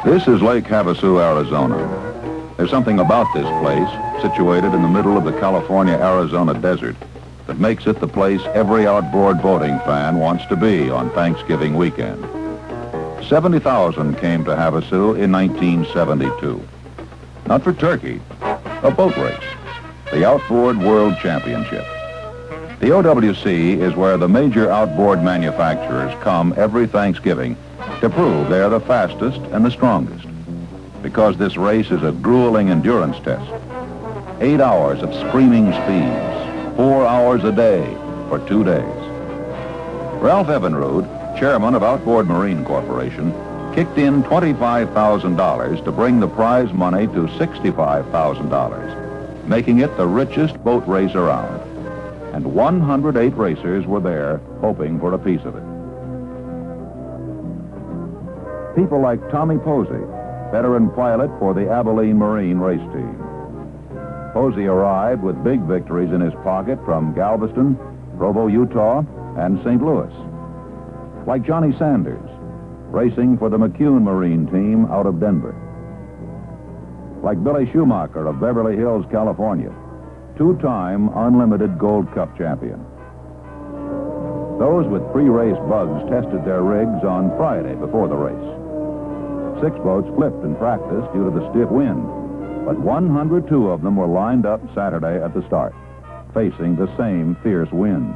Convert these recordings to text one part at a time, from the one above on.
This is Lake Havasu, Arizona. There's something about this place, situated in the middle of the California-Arizona desert, that makes it the place every outboard boating fan wants to be on Thanksgiving weekend. 70,000 came to Havasu in 1972. Not for turkey, a boat race, the Outboard World Championship. The OWC is where the major outboard manufacturers come every Thanksgiving to prove they're the fastest and the strongest. Because this race is a grueling endurance test. 8 hours of screaming speeds, 4 hours a day for 2 days. Ralph Evinrude, chairman of Outboard Marine Corporation, kicked in $25,000 to bring the prize money to $65,000, making it the richest boat race around. And 108 racers were there hoping for a piece of it. People like Tommy Posey, veteran pilot for the Abilene Marine race team. Posey arrived with big victories in his pocket from Galveston, Provo, Utah, and St. Louis. Like Johnny Sanders, racing for the McCune Marine team out of Denver. Like Billy Schumacher of Beverly Hills, California, two-time unlimited Gold Cup champion. Those with pre-race bugs tested their rigs on Friday before the race. 6 boats flipped in practice due to the stiff wind, but 102 of them were lined up Saturday at the start, facing the same fierce wind.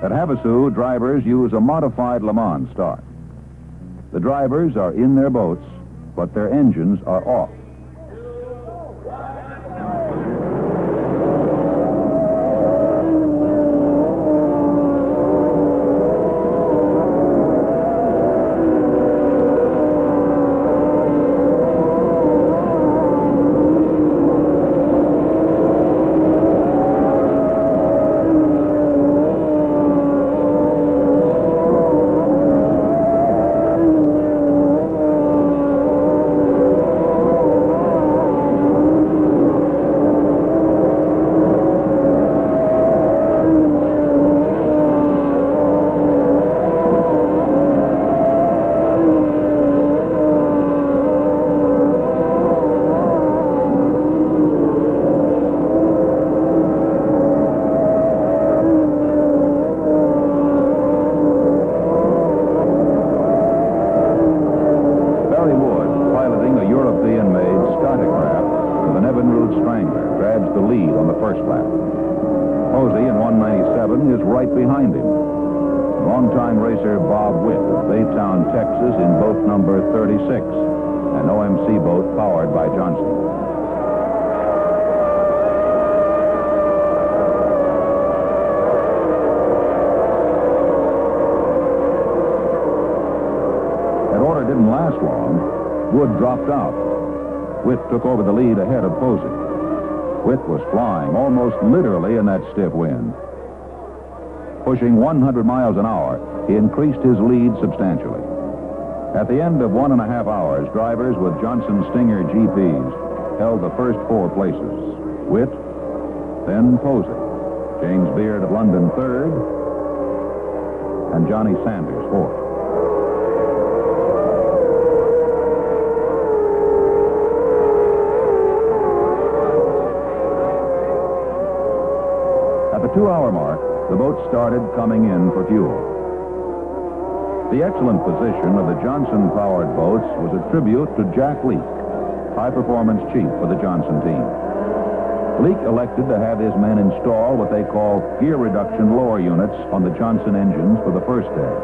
At Havasu, drivers use a modified Le Mans start. The drivers are in their boats, but their engines are off. Texas in boat number 36, an OMC boat powered by Johnson. That order didn't last long. Wood dropped out. Witt took over the lead ahead of Posey. Witt was flying almost literally in that stiff wind. Pushing 100 miles an hour, he increased his lead substantially. At the end of 1.5 hours, drivers with Johnson Stinger GPs held the first 4 places. Witt, then Posey, James Beard of London 3rd, and Johnny Sanders 4th. At the 2-hour mark, the boat started coming in for fuel. The excellent position of the Johnson-powered boats was a tribute to Jack Leake, high-performance chief for the Johnson team. Leake elected to have his men install what they call gear reduction lower units on the Johnson engines for the first day.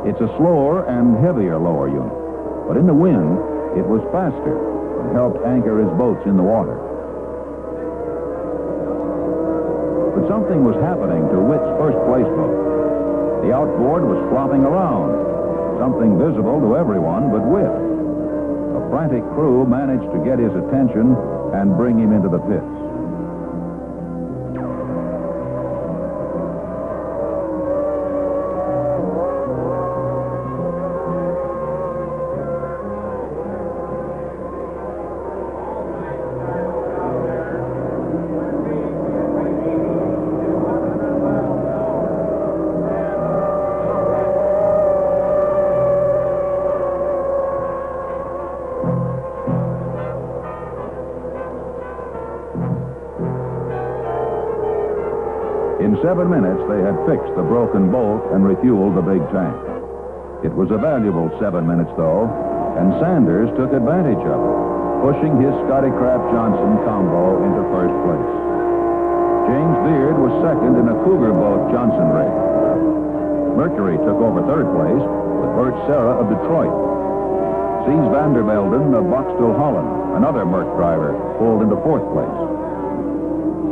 It's a slower and heavier lower unit, but in the wind, it was faster and helped anchor his boats in the water. But something was happening to Witt's first-place boat. The outboard was flopping around, something visible to everyone but Witt. A frantic crew managed to get his attention and bring him into the pits. 7 minutes, they had fixed the broken bolt and refueled the big tank. It was a valuable 7 minutes, though, and Sanders took advantage of it, pushing his Scotty Kraft Johnson combo into first place. James Beard was second in a Cougar boat Johnson rig. Mercury took over third place with Bert Serra of Detroit. Cees van der Velden of Boxtel, Holland, another Merc driver, pulled into fourth place.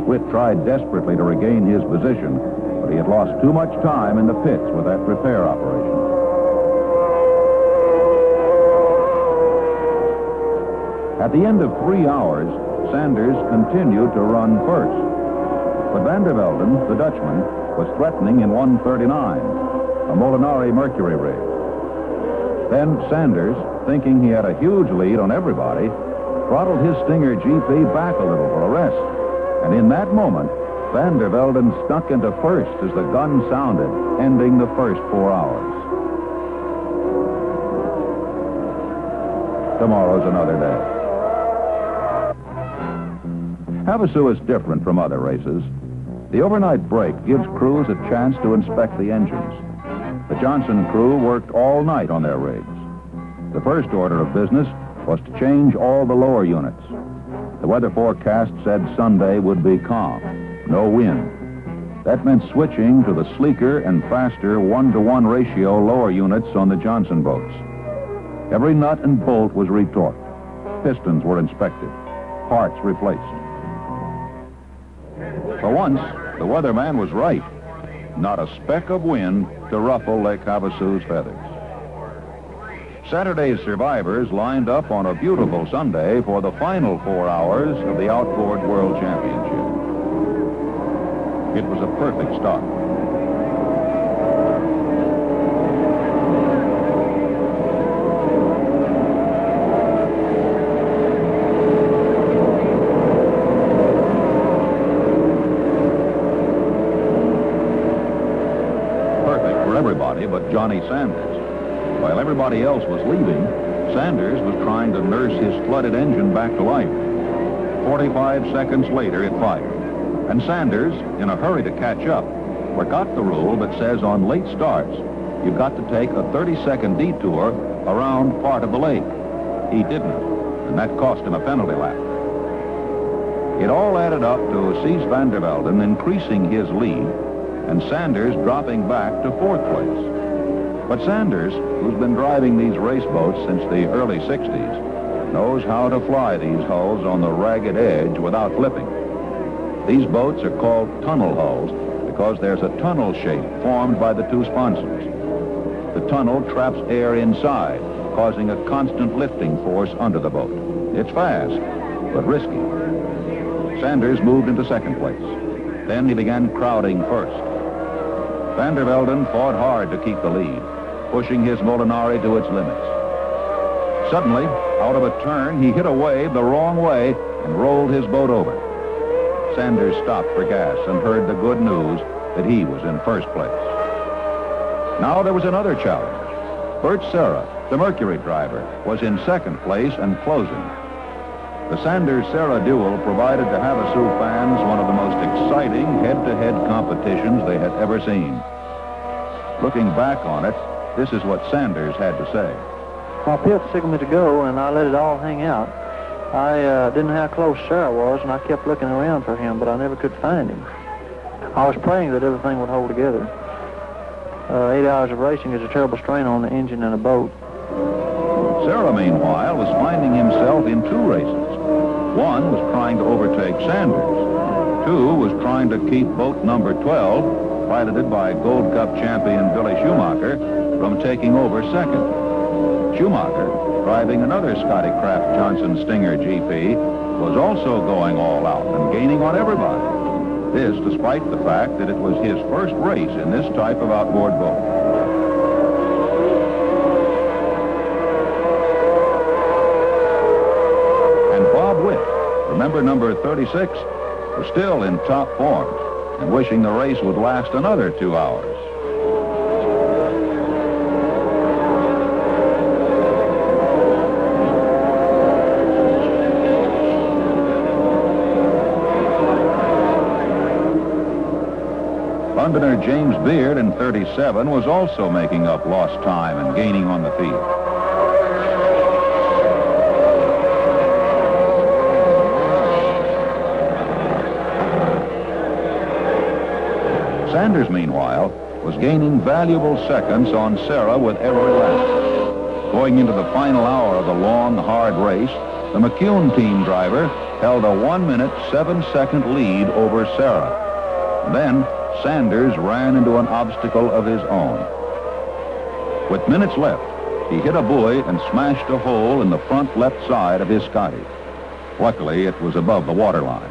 Witt tried desperately to regain his position, but he had lost too much time in the pits with that repair operation. At the end of 3 hours, Sanders continued to run first. But van der Velden, the Dutchman, was threatening in 1:39, a Molinari Mercury rig. Then Sanders, thinking he had a huge lead on everybody, throttled his Stinger GP back a little for a rest. And in that moment, van der Velden snuck into first as the gun sounded, ending the first 4 hours. Tomorrow's another day. Havasu is different from other races. The overnight break gives crews a chance to inspect the engines. The Johnson crew worked all night on their rigs. The first order of business was to change all the lower units. The weather forecast said Sunday would be calm, no wind. That meant switching to the sleeker and faster 1-to-1 ratio lower units on the Johnson boats. Every nut and bolt was retorqued. Pistons were inspected. Parts replaced. For once, the weatherman was right. Not a speck of wind to ruffle Lake Havasu's feathers. Saturday's survivors lined up on a beautiful Sunday for the final 4 hours of the Outboard World Championship. It was a perfect start. Everybody but Johnny Sanders. While everybody else was leaving, Sanders was trying to nurse his flooded engine back to life. 45 seconds later, it fired. And Sanders, in a hurry to catch up, forgot the rule that says on late starts, you've got to take a 30-second detour around part of the lake. He didn't, and that cost him a penalty lap. It all added up to Cees van der Velden increasing his lead and Sanders dropping back to fourth place. But Sanders, who's been driving these race boats since the early 60s, knows how to fly these hulls on the ragged edge without flipping. These boats are called tunnel hulls because there's a tunnel shape formed by the two sponsons. The tunnel traps air inside, causing a constant lifting force under the boat. It's fast, but risky. Sanders moved into second place. Then he began crowding first. Van der Velden fought hard to keep the lead, pushing his Molinari to its limits. Suddenly, out of a turn, he hit a wave the wrong way and rolled his boat over. Sanders stopped for gas and heard the good news that he was in first place. Now there was another challenge. Bert Serra, the Mercury driver, was in second place and closing. The Sanders-Serra duel provided to Havasu fans one of the most exciting head-to-head competitions they had ever seen. Looking back on it, this is what Sanders had to say. My pit signaled me to go, and I let it all hang out. I didn't know how close Serra was, and I kept looking around for him, but I never could find him. I was praying that everything would hold together. 8 hours of racing is a terrible strain on the engine and a boat. Serra, meanwhile, was finding himself in two races. One was trying to overtake Sanders. Two was trying to keep boat number 12, piloted by Gold Cup champion Billy Schumacher, from taking over second. Schumacher, driving another Scotty Kraft Johnson Stinger GP, was also going all out and gaining on everybody. This despite the fact that it was his first race in this type of outboard boat. Remember, number 36 was still in top form and wishing the race would last another 2 hours. James Beard in 37 was also making up lost time and gaining on the field. Sanders, meanwhile, was gaining valuable seconds on Sarah with every lap. Going into the final hour of the long, hard race, the McCune team driver held a 1-minute, 7-second lead over Sarah. Then, Sanders ran into an obstacle of his own. With minutes left, he hit a buoy and smashed a hole in the front left side of his Scotty. Luckily, it was above the waterline.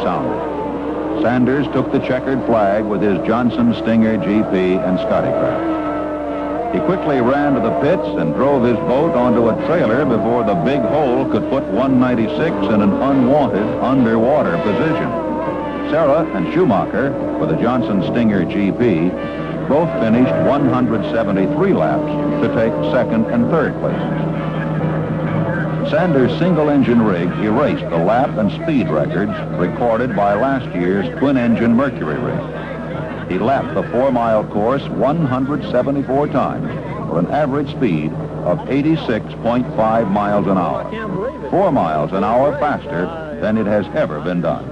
Sounded. Sanders took the checkered flag with his Johnson Stinger GP and Scottycraft. He quickly ran to the pits and drove his boat onto a trailer before the big hole could put 196 in an unwanted underwater position. Sarah and Schumacher, with the Johnson Stinger GP, both finished 173 laps to take second and third places. Sanders' single-engine rig erased the lap and speed records recorded by last year's twin-engine Mercury rig. He lapped the 4-mile course 174 times for an average speed of 86.5 miles an hour, 4 miles an hour faster than it has ever been done.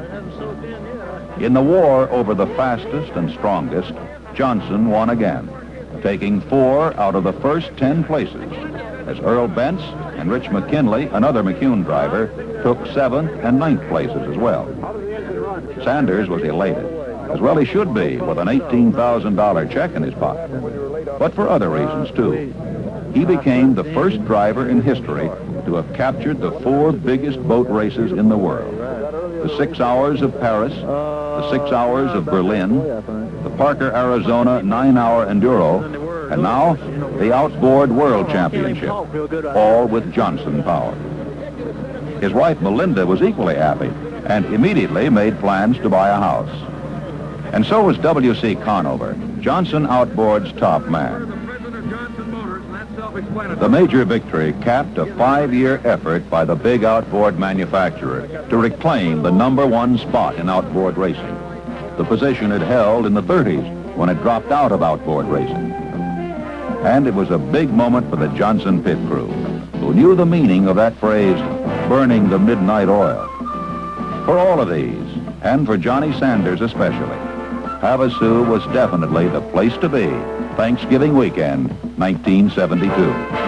In the war over the fastest and strongest, Johnson won again, taking 4 out of the first 10 places, as Earl Bentz and Rich McKinley, another McCune driver, took 7th and 9th places as well. Sanders was elated, as well he should be, with an $18,000 check in his pocket. But for other reasons, too. He became the first driver in history to have captured the 4 biggest boat races in the world. The 6 hours of Paris, the 6 hours of Berlin, the Parker, Arizona 9-hour Enduro, and now the Outboard World Championship, all with Johnson power. His wife Melinda was equally happy and immediately made plans to buy a house. And so was W.C. Conover, Johnson Outboard's top man. The major victory capped a 5-year effort by the big outboard manufacturer to reclaim the #1 spot in outboard racing, the position it held in the 30s when it dropped out of outboard racing. And it was a big moment for the Johnson pit crew, who knew the meaning of that phrase, burning the midnight oil. For all of these, and for Johnny Sanders especially, Havasu was definitely the place to be Thanksgiving weekend, 1972.